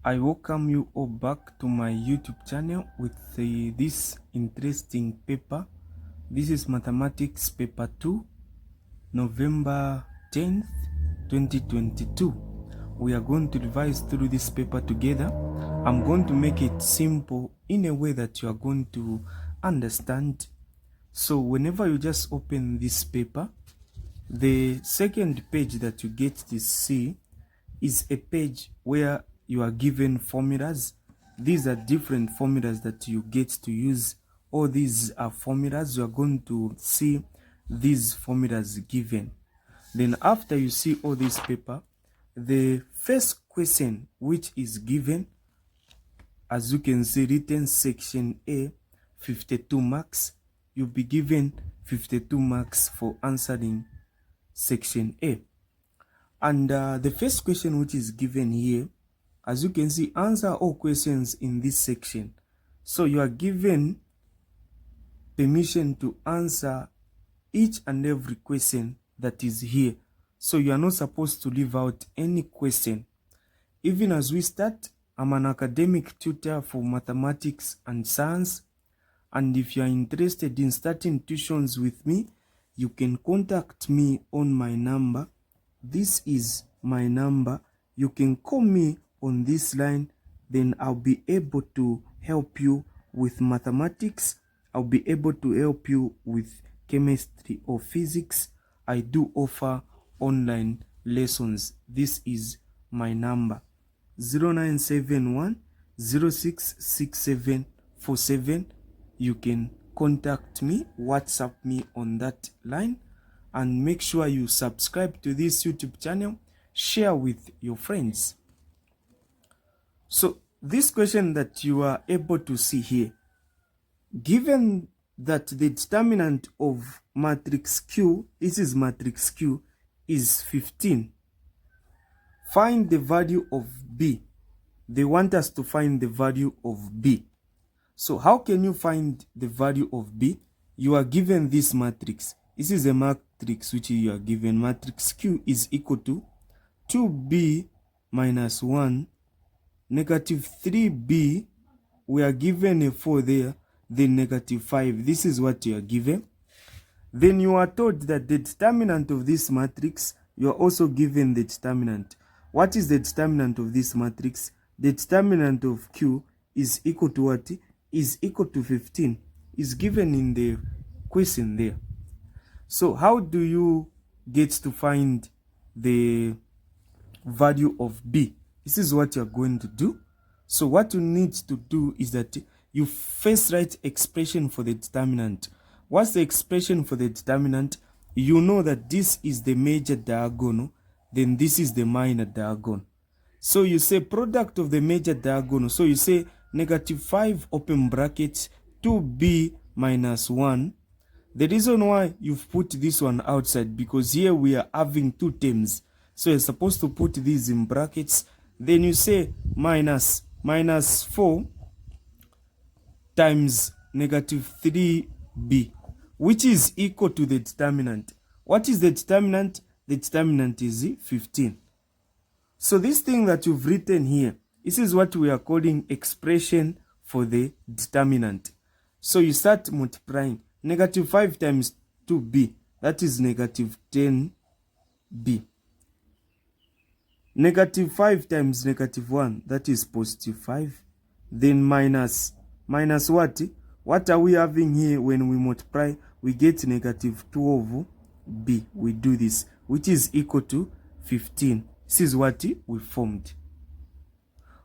I welcome you all back to my YouTube channel with this interesting paper. This is Mathematics Paper 2, November 10th, 2022. We are going to revise through this paper together. I'm going to make it simple in a way that you are going to understand. So whenever you just open this paper, the second page that you get to see is a page where you are given formulas. These are different formulas that you get to use. All these are formulas. You are going to see these formulas given. Then after you see all this paper, the first question which is given, as you can see, written section A, 52 marks. You'll be given 52 marks for answering section A. And the first question which is given here, as you can see, answer all questions in this section. So you are given permission to answer each and every question that is here. So you are not supposed to leave out any question. Even as we start, I'm an academic tutor for mathematics and science. And if you are interested in starting tuitions with me, you can contact me on my number. This is my number. You can call me on this line, then I'll be able to help you with mathematics. I'll be able to help you with chemistry or physics. I do offer online lessons. This is my number, 0971 066747. You can contact me, WhatsApp me on that line. And make sure you subscribe to this YouTube channel, share with your friends. So this question that you are able to see here, given that the determinant of matrix Q, this is matrix Q, is 15, find the value of B. They want us to find the value of B. So how can you find the value of B? You are given this matrix. This is a matrix which you are given. Matrix Q is equal to 2B minus 1, negative 3B. We are given a 4 there, then negative 5. This is what you are given. Then you are told that the determinant of this matrix, you are also given the determinant. What is the determinant of this matrix? The determinant of Q is equal to what? Is equal to 15. Is given in the question there. So how do you get to find the value of B? This is what you're going to do. So what you need to do is that you first write expression for the determinant. What's the expression for the determinant? You know that this is the major diagonal, then this is the minor diagonal. So you say product of the major diagonal. So you say negative 5 open brackets 2B minus 1. The reason why you've put this one outside, because here we are having two terms. So you're supposed to put these in brackets. Then you say minus 4 times negative 3B, which is equal to the determinant. What is the determinant? The determinant is 15. So this thing that you've written here, this is what we are calling expression for the determinant. So you start multiplying. Negative 5 times 2B, that is negative 10B. Negative 5 times negative 1, that is positive 5. Then minus what? What are we having here when we multiply? We get negative 12B. We do this, which is equal to 15. This is what we formed.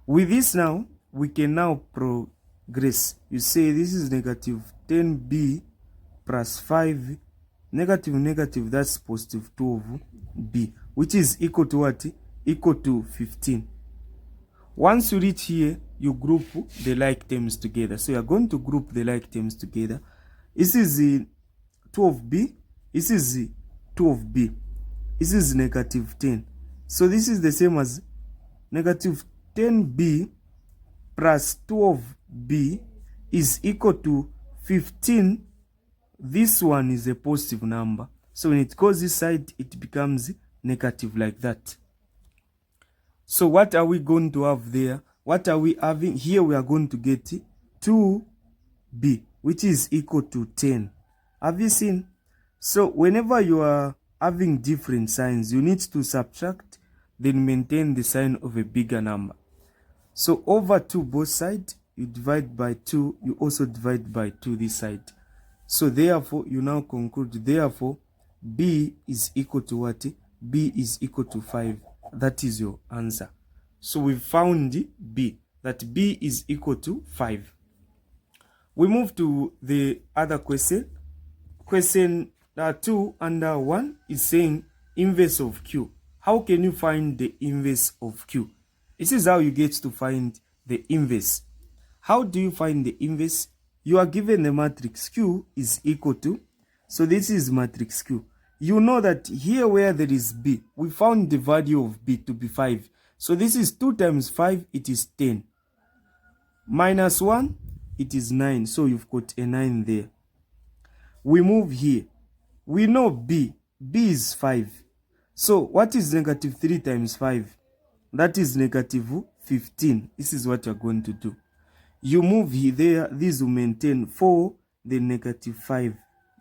With this now, we can now progress. You say this is negative 10B plus 5, negative, that's positive 12B, which is equal to what? Equal to 15. Once you reach here, you group the like terms together. So you're going to group the like terms together. This is 12B, this is 12B, this is negative 10. So this is the same as negative 10B plus 12B is equal to 15. This one is a positive number. So when it goes this side, it becomes negative like that. So what are we going to have there? what are we having? Here we are going to get 2b, which is equal to 10. Have you seen? So whenever you are having different signs, you need to subtract, then maintain the sign of a bigger number. So over 2 both sides, you divide by 2, you also divide by 2 this side. So therefore, you now conclude, therefore, b is equal to what? B is equal to 5. That is your answer. So we found b, that b is equal to 5. We move to the other question. Question 2 under 1 is saying inverse of q. How can you find the inverse of q? This is how you get to find the inverse. How do you find the inverse? You are given the matrix q is equal to, so this is matrix q. You know that here where there is b, we found the value of b to be 5. So this is 2 times 5, it is 10. Minus 1, it is 9. So you've got a 9 there. We move here. We know b is 5. So what is negative 3 times 5? That is negative 15. This is what you're going to do. You move here, there, this will maintain 4, then negative 5.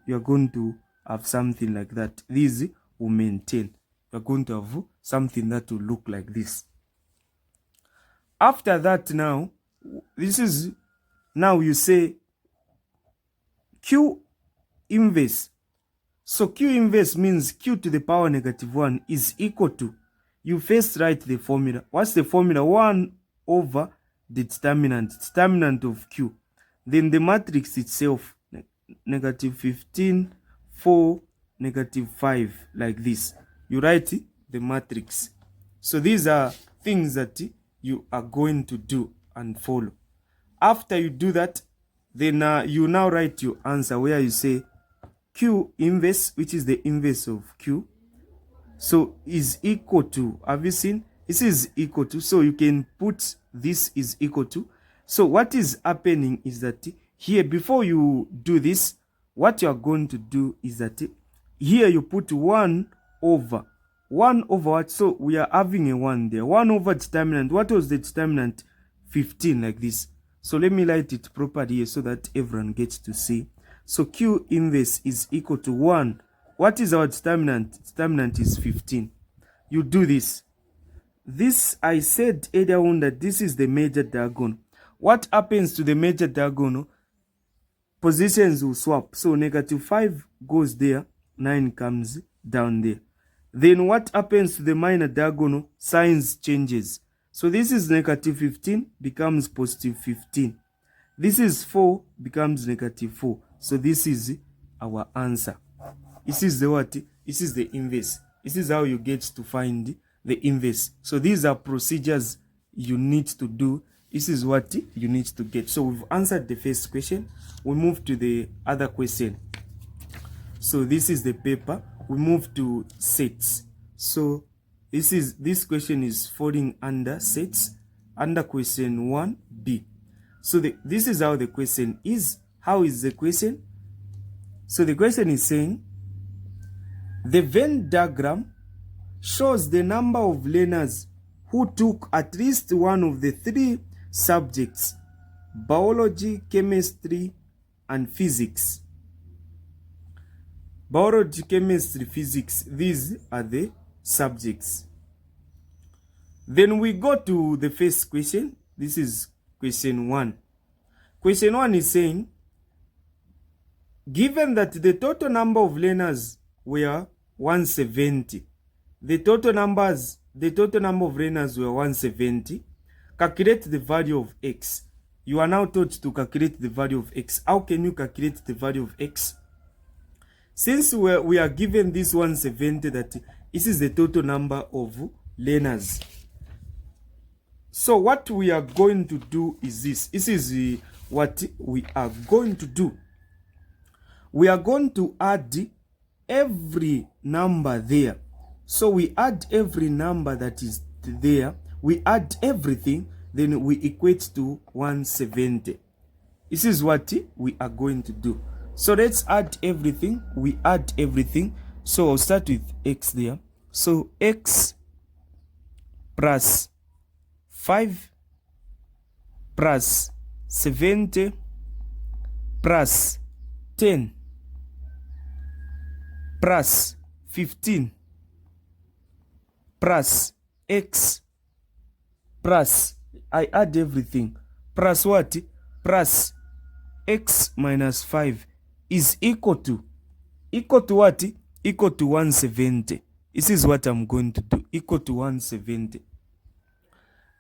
You're going to have something like that. This will maintain. You're going to have something that will look like this. After that now, this is, now you say q inverse. So q inverse means q to the power negative 1 is equal to, you first write the formula. What's the formula? 1 over the determinant of q. Then the matrix itself, negative 15, 4, negative 5, like this. You write the matrix. So these are things that you are going to do and follow. After you do that, then you now write your answer where you say q inverse, which is the inverse of q, so is equal to, have you seen? This is equal to, so you can put this is equal to. So what is happening is that here, before you do this, what you are going to do is that here you put 1 over what? So we are having a 1 there. 1 over determinant. What was the determinant? 15, like this. So let me write it properly here so that everyone gets to see. So q inverse is equal to 1. What is our determinant? Determinant is 15. You do this. This, I said earlier on that this is the major diagonal. What happens to the major diagonal? Positions will swap. So negative 5 goes there, 9 comes down there. Then what happens to the minor diagonal? Signs changes. So this is negative 15 becomes positive 15. This is 4 becomes negative 4. So this is our answer. This is the what? This is the inverse. This is how you get to find the inverse. So these are procedures you need to do. This is what you need to get. So we've answered the first question. We move to the other question. So this is the paper. We move to sets. So this question is falling under sets, under question 1b. So this is how the question is. How is the question? So the question is saying the Venn diagram shows the number of learners who took at least one of the 3 subjects: biology, chemistry, and physics. Biology, chemistry, physics, these are the subjects. Then we go to the first question. This is question 1. Question 1 is saying, given that the total number of learners were 170, the total number of learners were 170, calculate the value of x. You are now taught to calculate the value of x. How can you calculate the value of x? Since we are given this 170, that this is the total number of learners. So what we are going to do is this. This is what we are going to do. We are going to add every number there. So we add every number that is there. We add everything, then we equate to 170. This is what we are going to do. So let's add everything. We add everything. So I'll start with x there. So x plus 5 plus 70 plus 10 plus 15 plus x plus, I add everything, plus what? Plus x minus 5 is equal to what? Equal to 170. This is what I'm going to do, equal to 170.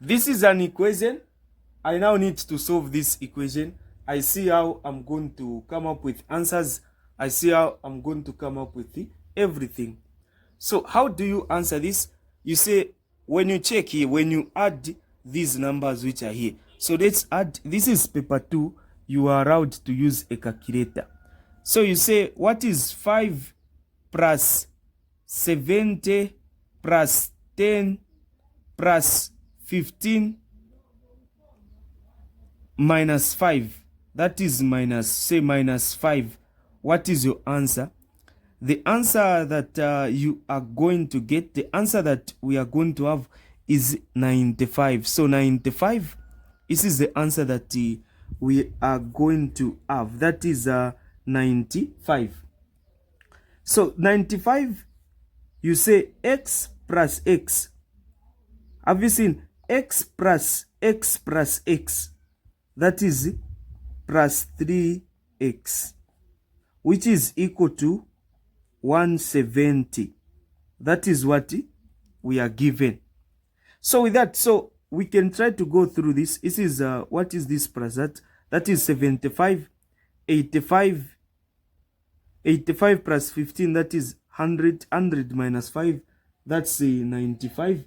This is an equation. I now need to solve this equation. I see how I'm going to come up with answers. I see how I'm going to come up with everything. So how do you answer this? You say, when you check here, when you add these numbers which are here. So let's add, this is paper 2. You are allowed to use a calculator. So you say, what is 5 plus 70 plus 10 plus 15 minus 5? That is minus, say minus 5. What is your answer? The answer that you are going to get, the answer that we are going to have is 95. So 95, this is the answer that we are going to have. That is 95. So 95, you say x plus x. Have you seen x plus x plus x? That is plus 3x, which is equal to 170. That is what we are given. So with that, so we can try to go through this. This is what is this plus that? That is 75, 85, 85 plus 15, that is 100, 100 minus 5, that's 95.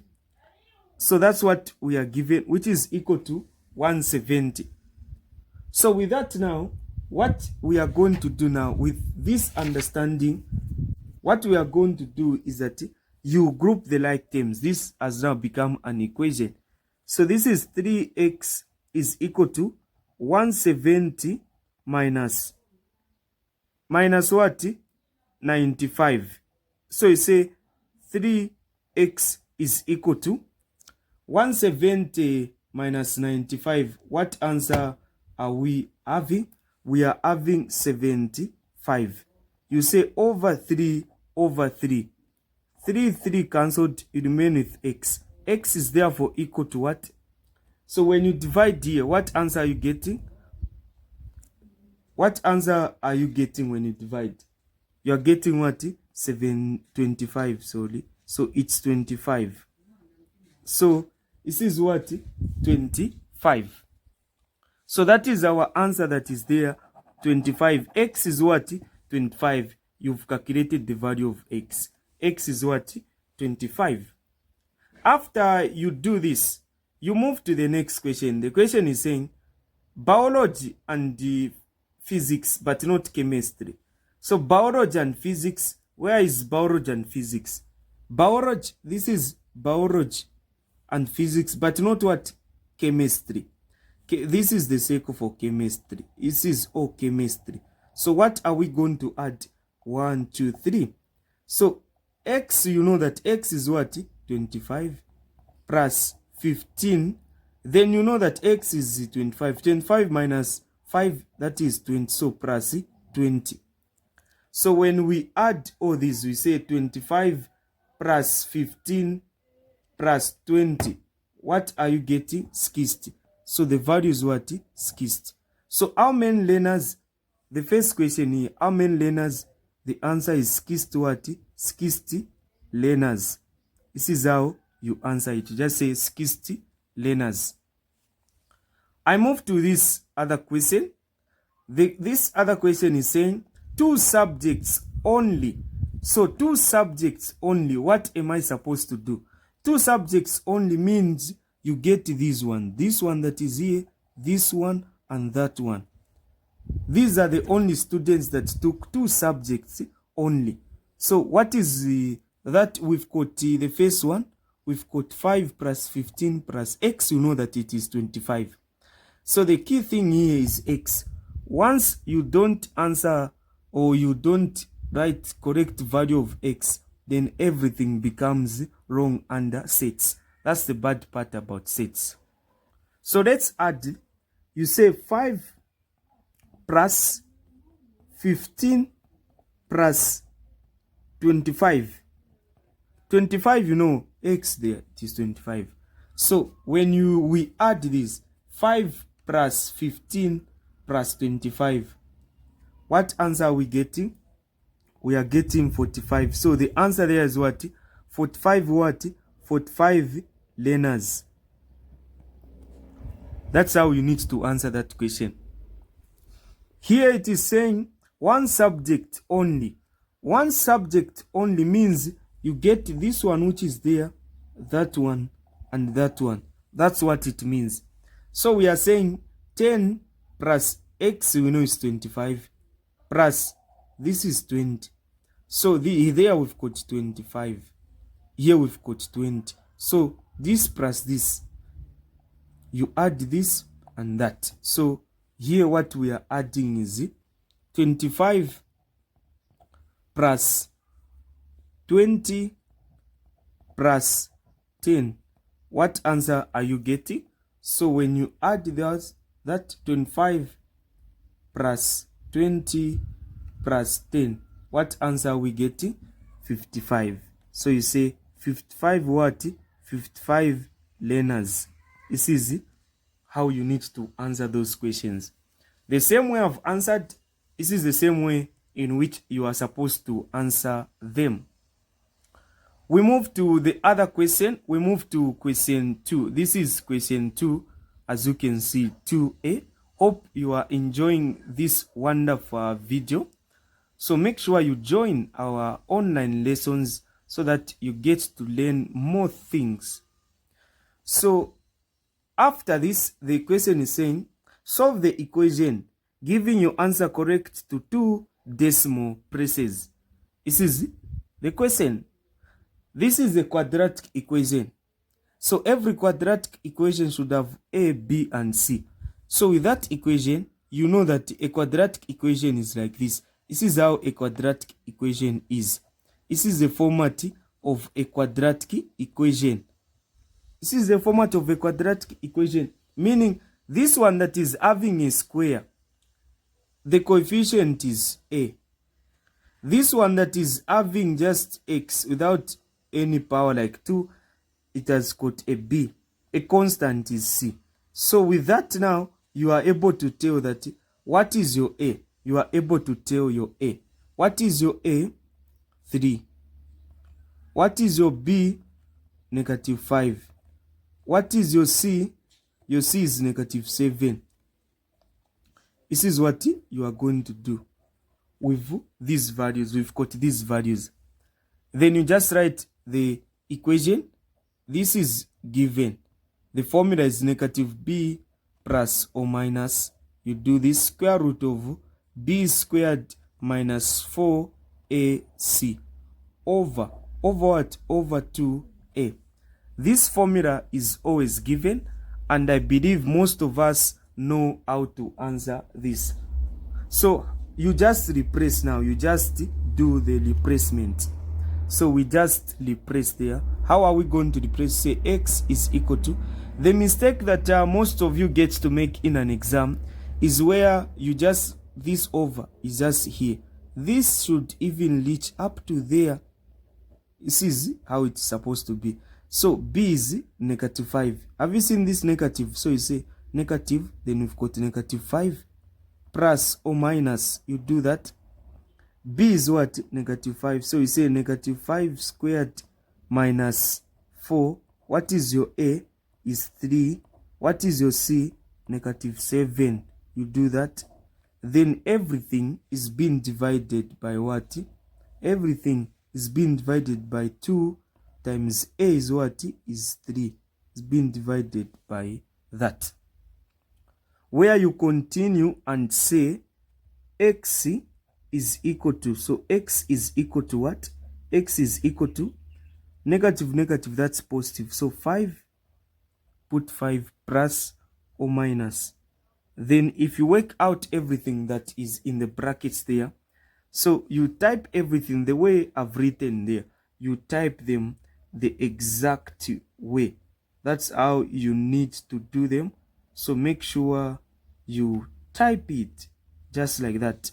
So that's what we are given, which is equal to 170. So with that now, what we are going to do now, with this understanding, what we are going to do is that you group the like terms. This has now become an equation. So this is 3x is equal to 170 minus what? 95. So you say 3x is equal to 170 minus 95. What answer are we having? We are having 75. You say over 3 over 3. 3 cancelled, you remain with x. X is therefore equal to what? So when you divide here, what answer are you getting? What answer are you getting when you divide? You are getting what? 725, sorry. So it's 25. So this is what? 25. So that is our answer that is there, 25. X is what? 25. You've calculated the value of x. X is what? 25. After you do this, you move to the next question. The question is saying biology and physics, but not chemistry. So biology and physics, where is biology and physics? Biology, this is biology and physics, but not what? Chemistry. This is the circle for chemistry. This is all chemistry. So what are we going to add? 1, 2, 3. So x, you know that x is what? 25 plus 15. Then you know that x is 25. 25 minus 5, that is 20. So plus 20. So when we add all these, we say 25 plus 15 plus 20. What are you getting? 60. So the value is what? 60. So how many learners? The first question here, how many learners? The answer is 60 what? 60 learners. This is how you answer it. Just say 60 learners. I move to this other question. This other question is saying 2 subjects only. So 2 subjects only. What am I supposed to do? 2 subjects only means you get this one that is here, this one, and that one. These are the only students that took 2 subjects only. So what is that? We've got the first one. We've got 5 plus 15 plus x. You know that it is 25. So the key thing here is x. Once you don't answer or you don't write correct value of x, then everything becomes wrong under sets. That's the bad part about sets. So let's add you say 5 plus 15 plus 25. 25, you know, x there, it is 25. So when we add this, 5 plus 15 plus 25, what answer are we getting? We are getting 45. So the answer there is what? 45 what? 45 learners. That's how you need to answer that question. Here it is saying one subject only. One subject only means you get this one which is there, that one, and that one. That's what it means. So we are saying 10 plus x, we know is 25, plus this is 20. So there we've got 25. Here we've got 20. So this plus this, you add this and that. So here what we are adding is 25 plus 20 plus 10. What answer are you getting? So when you add that 25 plus 20 plus 10, what answer are we getting? 55. So you say 55 what? 55 learners. This is how you need to answer those questions. The same way I've answered, this is the same way in which you are supposed to answer them. We move to the other question. We move to question 2. This is question 2, as you can see, 2A. Hope you are enjoying this wonderful video. So make sure you join our online lessons so that you get to learn more things. So after this, the question is saying, solve the equation, giving your answer correct to 2 decimal places. This is the question. This is a quadratic equation. So every quadratic equation should have A, B, and C. So with that equation, you know that a quadratic equation is like this. This is how a quadratic equation is. This is the format of a quadratic equation. This is the format of a quadratic equation, meaning this one that is having a square, the coefficient is A. This one that is having just x without any power like 2, it has got a B. A constant is C. So with that now, you are able to tell that what is your A? You are able to tell your A. What is your A? 3. What is your B? -5. What is your C? Your C is -7. This is what you are going to do with these values. We've got these values. Then you just write the equation. This is given. The formula is -b plus or minus. You do this square root of b squared minus 4ac over what? Over 2a. This formula is always given, and I believe most of us know how to answer this. So you just replace now. You just do the replacement. So we just replace there. How are we going to replace? Say x is equal to. The mistake that most of you get to make in an exam is where you just, this over is just here. This should even reach up to there. This is how it's supposed to be. So b is -5. Have you seen this negative? So you say negative, then we've got -5 plus or minus. You do that. B is what? -5. So you say -5 squared minus 4. What is your A? Is 3. What is your C? -7. You do that. Then everything is being divided by what? Everything is being divided by 2 times A is what? Is 3. It's being divided by that. Where you continue and say x is equal to, so x is equal to what? X is equal to negative, that's positive. So 5, put 5 plus or minus. Then if you work out everything that is in the brackets there, so you type everything the way I've written there. You type them the exact way. That's how you need to do them. So make sure you type it just like that.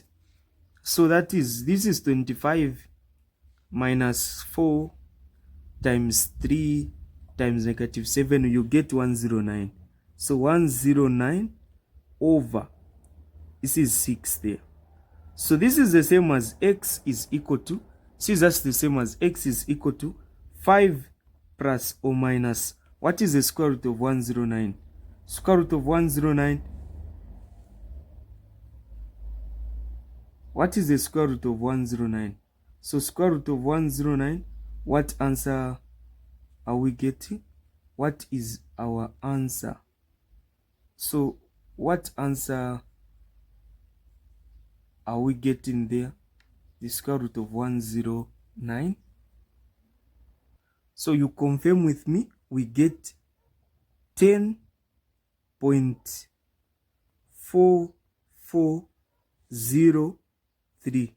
So that is, this is 25 minus 4 times 3 times negative 7, you get 109. So 109 over, this is 6 there. So this is the same as x is equal to, this is just the same as x is equal to 5 plus or minus, what is the square root of 109? Square root of 109, what is the square root of 109? So square root of 109, what answer are we getting? What is our answer? So what answer are we getting there? The square root of 109. So you confirm with me, we get 10.4403.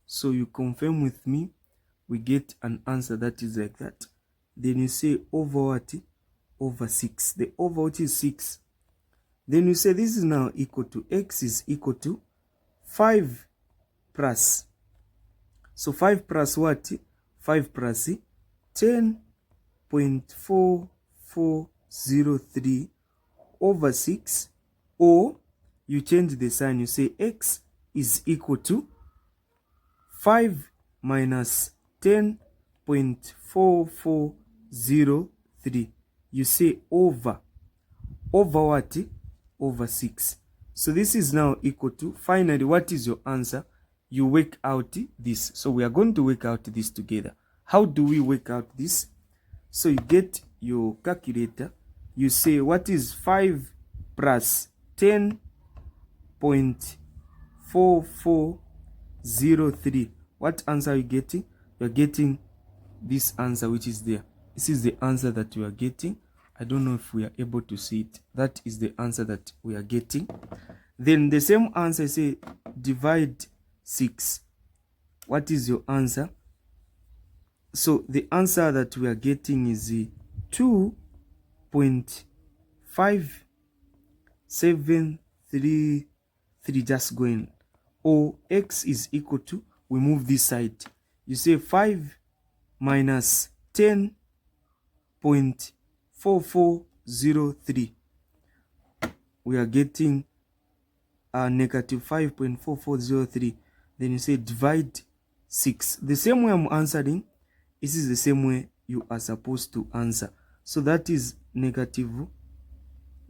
So you confirm with me, we get an answer that is like that. Then you say over what? Over 6. The over what is 6. Then you say this is now equal to, x is equal to 5 plus. So 5 plus what? 5 plus 10.4403 over 6, or you change the sign, you say x is equal to 5 minus 10.4403. You say over what? Over 6. So this is now equal to, finally, what is your answer? You work out this. So we are going to work out this together. How do we work out this? So you get your calculator, you say what is 5 plus 10.4403. What answer are you getting? You are getting this answer which is there. This is the answer that you are getting. I don't know if we are able to see it. That is the answer that we are getting. Then the same answer, say divide 6. What is your answer? So the answer that we are getting is 2.5733, just going. Or x is equal to, we move this side. You say 5 minus 10.4403. We are getting negative 5.4403. Then you say divide 6. The same way I'm answering, this is the same way you are supposed to answer. So that is negative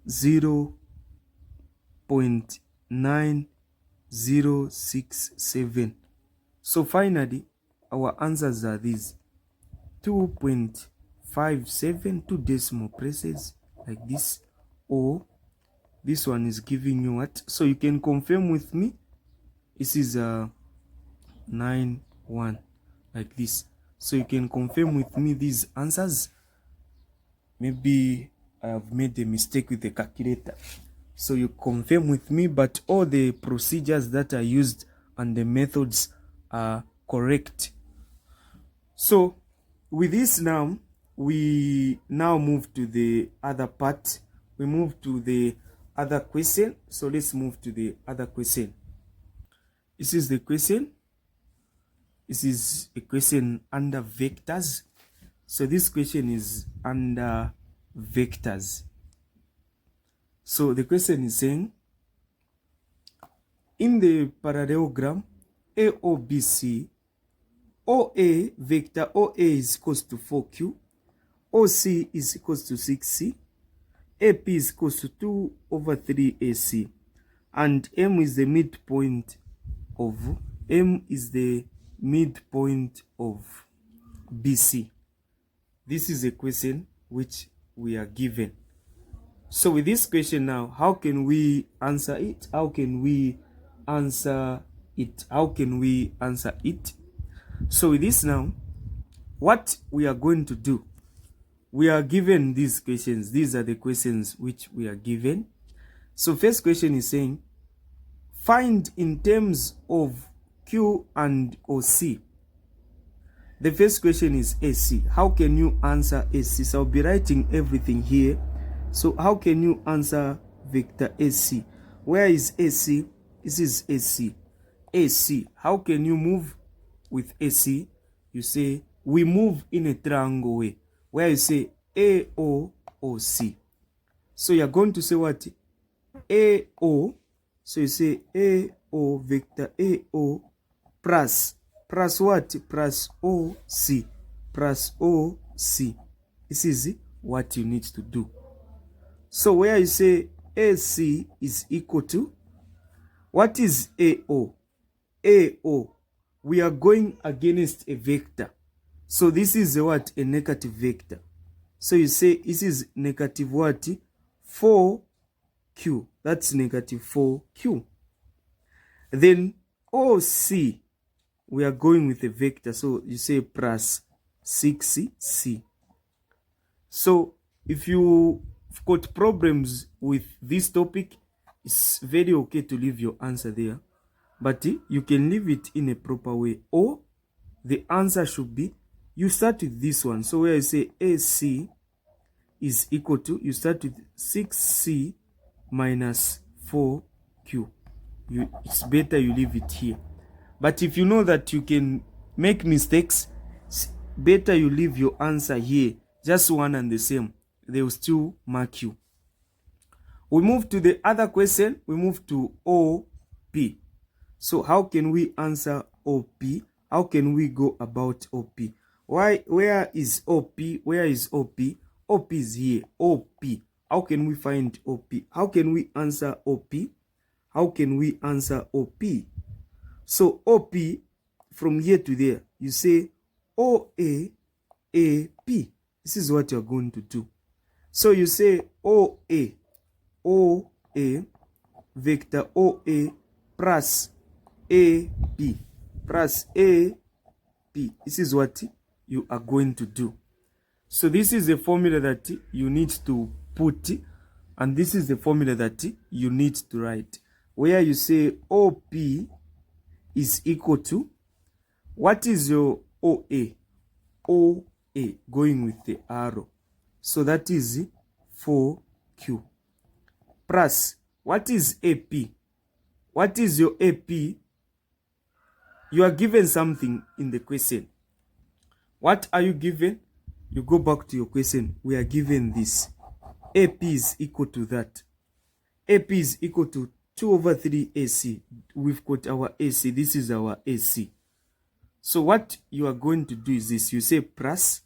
0.9067. So finally, our answers are these: 2.57, 2 decimal places like this, or this one is giving you what? So you can confirm with me, this is 91 like this. So you can confirm with me these answers. Maybe I have made a mistake with the calculator. So you confirm with me, but all the procedures that are used and the methods are correct. So with this now, we now move to the other part. We move to the other question. So let's move to the other question. This is the question. This is a question under vectors. So this question is under vectors. So the question is saying, in the parallelogram AOBC, OA, vector OA is equals to 4Q, OC is equals to 6C, AP is equals to 2 over 3AC, and M is the midpoint of BC. This is a question which we are given. So with this question now, how can we answer it? How can we answer it? So with this now, what we are going to do, we are given these questions. These are the questions which we are given. So first question is saying, find in terms of Q and OC. The first question is AC. How can you answer AC? So I'll be writing everything here. So how can you answer vector AC. Where is AC? This is AC. AC. How can you move with AC? You say we move in a triangle way, where you say AOC. So you're going to say what? AO. So you say AO, vector AO plus what? Plus OC. Plus OC. This is what you need to do. So where you say AC is equal to, what is AO? AO, we are going against a vector. So this is a what? A negative vector. So you say this is negative what? 4Q. That's negative 4Q. Then OC, we are going with a vector. So you say plus 6C. So if you've got problems with this topic, it's very okay to leave your answer there. But you can leave it in a proper way. Or the answer should be, you start with this one. So where you say AC is equal to, you start with 6C minus 4Q. It's better you leave it here. But if you know that you can make mistakes, it's better you leave your answer here. Just one and the same. They will still mark you. We move to the other question. We move to OP. So how can we answer OP? How can we go about OP? Where is OP? Where is OP? OP is here. OP. How can we find OP? How can we answer OP? How can we answer OP? So OP, from here to there, you say OA, AP. This is what you're going to do. So you say OA, vector OA plus AP, plus AP. This is what you are going to do. So this is the formula that you need to put, and this is the formula that you need to write. Where you say OP is equal to, what is your OA? OA, going with the arrow. So that is 4Q. Plus, what is AP? What is your AP? You are given something in the question. What are you given? You go back to your question. We are given this. AP is equal to that. AP is equal to 2 over 3 AC. We've got our AC. This is our AC. So what you are going to do is this. You say plus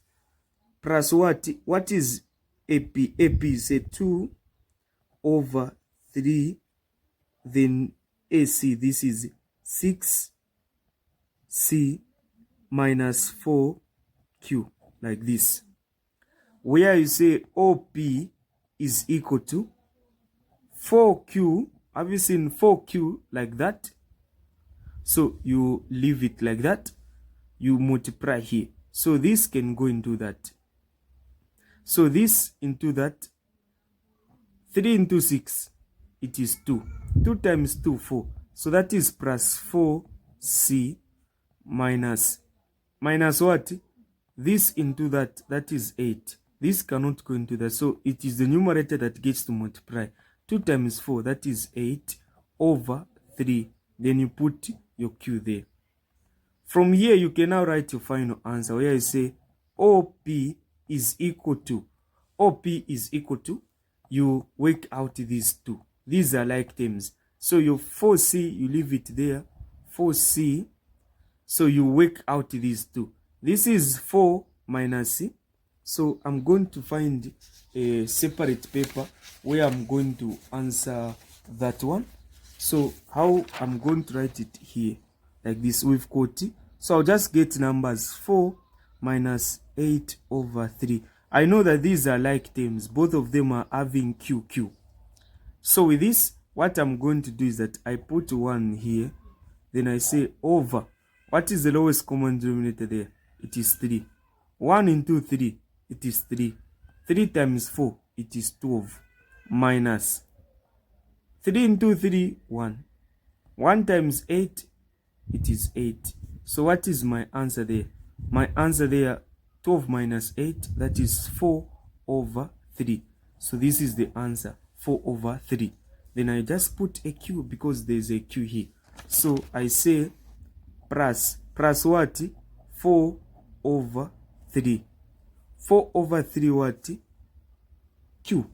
what? What is AP? AP is a 2 over 3. Then AC, this is 6C minus 4Q, like this. Where you say OP is equal to 4Q. Have you seen 4Q like that? So you leave it like that. You multiply here. So this can go into that. So this into that. 3 into 6, it is 2. 2 times 2, 4. So that is plus 4C minus what? This into that, that is 8. This cannot go into that. So it is the numerator that gets to multiply. 2 times 4, that is 8 over 3. Then you put your Q there. From here, you can now write your final answer, where you say OP is equal to, OP is equal to, you work out these two. These are like terms. So your 4C, you leave it there. 4C. So you work out these two. This is 4 minus C. So I'm going to find a separate paper where I'm going to answer that one. So how I'm going to write it here, like this. We've got it. So I'll just get numbers 4 minus 8 over 3. I know that these are like terms. Both of them are having QQ. So with this, what I'm going to do is that I put 1 here. Then I say over. What is the lowest common denominator there? It is 3. 1 into 3, it is 3. 3 times 4, it is 12. Minus 3 into 3, 1. 1 times 8, it is 8. So what is my answer there? My answer there, 12 minus 8, that is 4 over 3. So this is the answer, 4 over 3. Then I just put a q because there's a q here. So I say plus what? 4 over 3. 4 over 3 what? Q.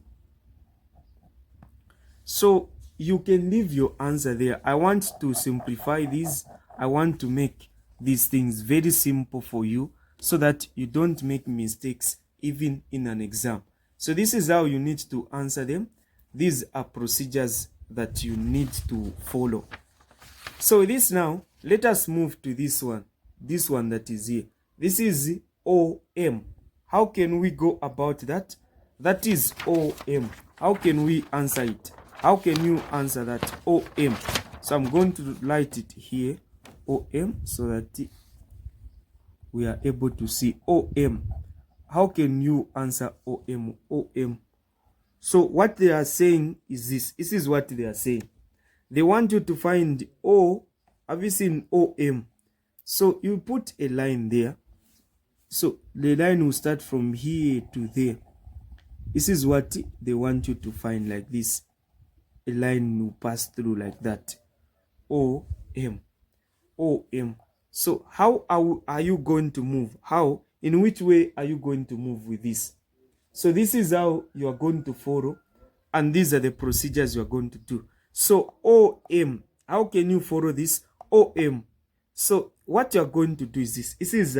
So you can leave your answer there. I want to simplify this. I want to make these things very simple for you so that you don't make mistakes even in an exam. So this is how you need to answer them. These are procedures that you need to follow. So this now, let us move to this one that is here. This is OM. How can we go about that? That is OM. How can we answer it? How can you answer that? OM. So I'm going to write it here, OM, so that we are able to see OM. How can you answer OM? OM. So what they are saying is this. This is what they are saying. They want you to find O. Have you seen OM? So you put a line there. So the line will start from here to there. This is what they want you to find, like this. A line will pass through like that. OM. OM. So how are you going to move? How? In which way are you going to move with this? So this is how you are going to follow. And these are the procedures you are going to do. So OM. How can you follow this? OM. So what you are going to do is this. This is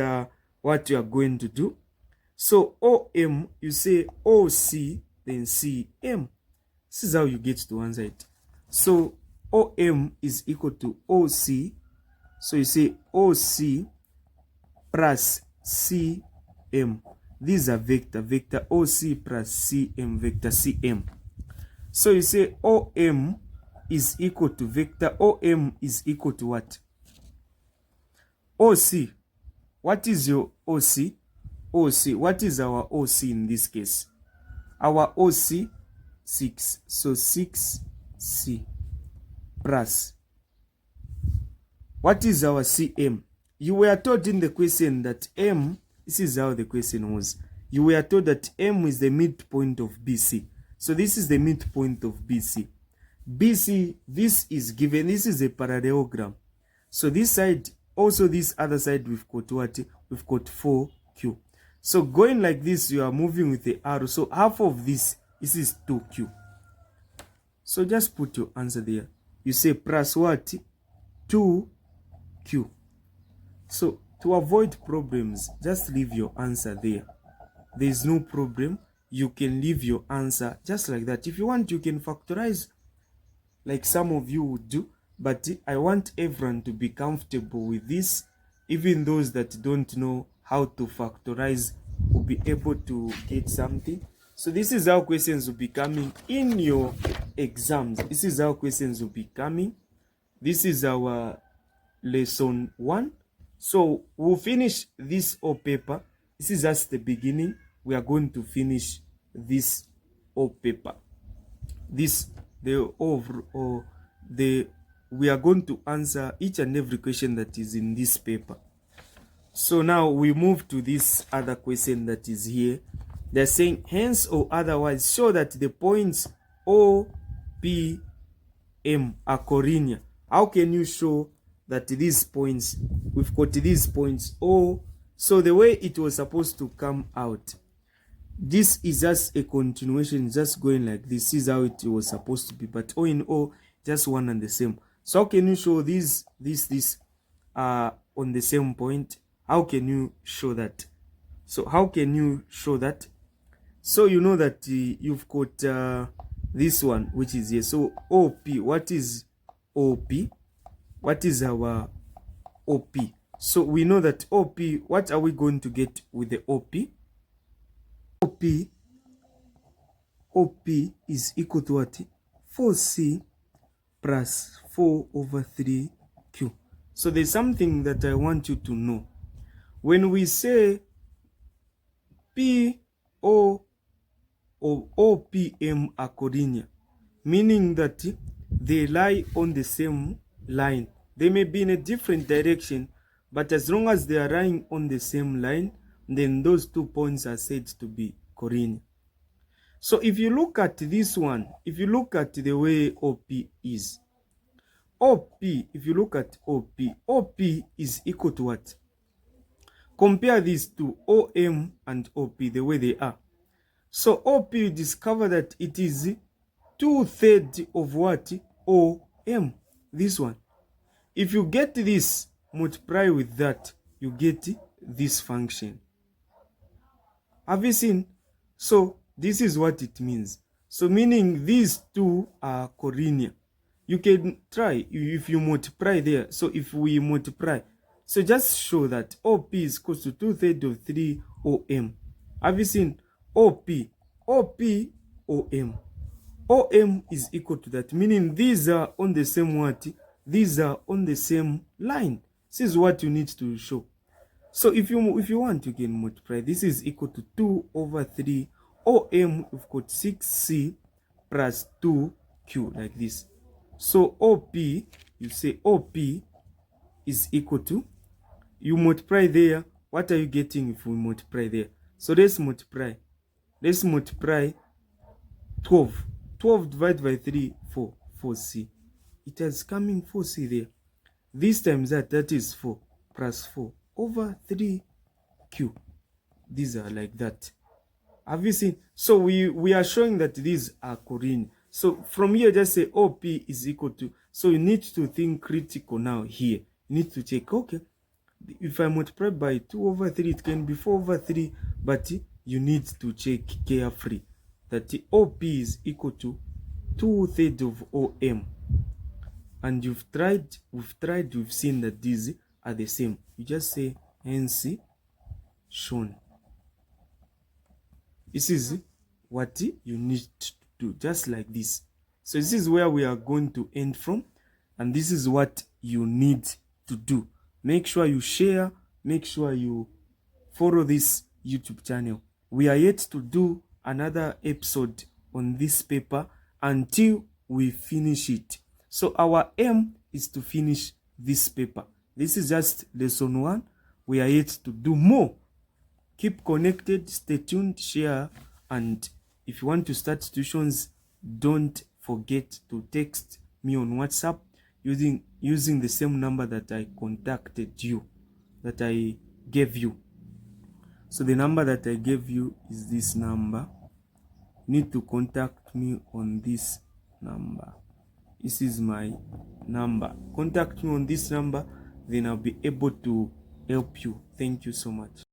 what you are going to do. So OM, you say OC, then CM. This is how you get to answer it. So OM is equal to OC. So you say OC plus CM. These are vector OC plus CM, vector CM. So you say OM is equal to vector OM is equal to what? OC. What is your OC? OC. What is our OC in this case? Our OC 6. So 6C plus. What is our CM? You were told in the question that M, this is how the question was. You were told that M is the midpoint of BC. So this is the midpoint of BC. BC, this is given, this is a parallelogram. So this side, also this other side, we've got what? We've got 4Q. So going like this, you are moving with the arrow. So half of this is 2Q. So just put your answer there. You say plus what? 2Q. So to avoid problems, just leave your answer there. There is no problem. You can leave your answer just like that. If you want, you can factorize like some of you would do. But I want everyone to be comfortable with this. Even those that don't know how to factorize will be able to get something. So this is how questions will be coming in your exams. This is how questions will be coming. This is our lesson 1. So we'll finish this whole paper. This is just the beginning. We are going to finish this whole paper. We are going to answer each and every question that is in this paper. So now we move to this other question that is here. They're saying hence or otherwise show that the points O, P, M are collinear. How can you show that these points, we've got these points O, so the way it was supposed to come out, this is just a continuation, just going like this. This is how it was supposed to be, but O in O, just one and the same. So how can you show these are on the same point? How can you show that? So how can you show that? So you know that you've got this one, which is here. So OP, what is OP? What is our OP? So we know that OP, what are we going to get with the OP? OP is equal to what? 4C plus 4 over 3Q. So there's something that I want you to know. When we say P, O, or OPM are collinear, meaning that they lie on the same line. They may be in a different direction, but as long as they are lying on the same line, then those 2 points are said to be collinear. So if you look at this one, if you look at the way OP is, OP, if you look at OP, OP is equal to what? Compare these two, OM and OP, the way they are. So OP, you discover that it is 2/3 of what? OM, this one. If you get this, multiply with that, you get this function. Have you seen? So this is what it means. So meaning these two are collinear. You can try if you multiply there. So if we multiply, so just show that OP is equal to 2/3 of 3 OM. Have you seen? OP, OP, OM. OM is equal to that, meaning these are on the same what? These are on the same line. This is what you need to show. So if you want, you can multiply. This is equal to 2/3 OM. We've got 6C plus 2Q, like this. So OP, you say OP is equal to, you multiply there. What are you getting if we multiply there? So let's multiply. Let's multiply 12. 12 divided by 3, 4. 4C. It is coming 4C there. This times that is 4 plus 4 over 3Q. These are like that. Have you seen? So we are showing that these are collinear. So from here, just say OP is equal to. So you need to think critical now here. You need to check, okay, if I multiply by 2/3, it can be 4/3, but you need to check carefully that the OP is equal to 2/3 of OM. And we've seen that these are the same. You just say hence shown. This is what you need to do, just like this. So this is where we are going to end from, and this is what you need to do. Make sure you share, make sure you follow this YouTube channel. We are yet to do another episode on this paper until we finish it. So our aim is to finish this paper. This is just lesson 1. We are yet to do more. Keep connected, stay tuned, share, and if you want to start tuitions, don't forget to text me on WhatsApp using the same number that I contacted you, that I gave you. So the number that I gave you is this number. You need to contact me on this number. This is my number. Contact me on this number, then I'll be able to help you. Thank you so much.